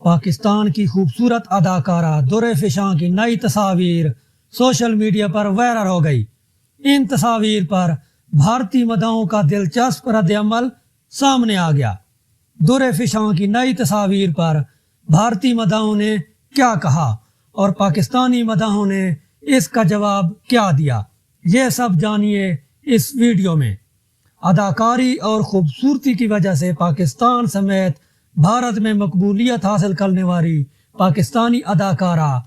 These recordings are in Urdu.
پاکستان کی خوبصورت اداکارہ در فشاں کی نئی تصاویر سوشل میڈیا پر وائرل ہو گئی۔ ان تصاویر پر بھارتی مداحوں کا دلچسپ رد عمل سامنے آ گیا۔ در فشاں کی نئی تصاویر پر بھارتی مداحوں نے کیا کہا اور پاکستانی مداحوں نے اس کا جواب کیا دیا، یہ سب جانیے اس ویڈیو میں۔ اداکاری اور خوبصورتی کی وجہ سے پاکستان سمیت بھارت میں مقبولیت حاصل کرنے والی پاکستانی اداکارہ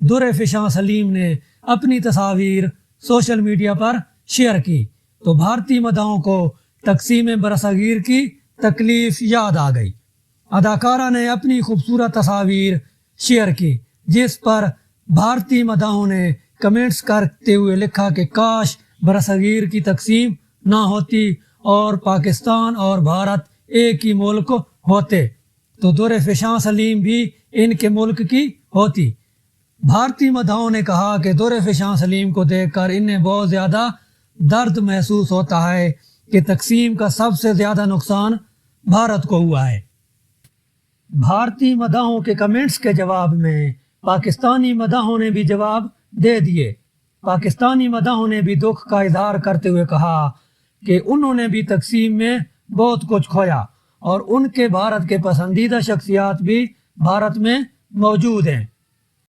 در فشاں سلیم نے اپنی تصاویر سوشل میڈیا پر شیئر کی تو بھارتی مداحوں کو تقسیم برصغیر کی تکلیف یاد آ گئی۔ اداکارہ نے اپنی خوبصورت تصاویر شیئر کی جس پر بھارتی مداحوں نے کمنٹس کرتے ہوئے لکھا کہ کاش برصغیر کی تقسیم نہ ہوتی اور پاکستان اور بھارت ایک ہی ملک ہوتے تو در فشاں سلیم بھی ان کے ملک کی ہوتی۔ بھارتی مداحوں نے کہا کہ در فشاں سلیم کو دیکھ کر انہیں بہت زیادہ درد محسوس ہوتا ہے کہ تقسیم کا سب سے زیادہ نقصان بھارت کو ہوا ہے۔ بھارتی مداحوں کے کمنٹس کے جواب میں پاکستانی مداحوں نے بھی جواب دے دیے۔ پاکستانی مداحوں نے بھی دکھ کا اظہار کرتے ہوئے کہا کہ انہوں نے بھی تقسیم میں بہت کچھ کھویا اور ان کے بھارت کے پسندیدہ شخصیات بھی بھارت میں موجود ہیں۔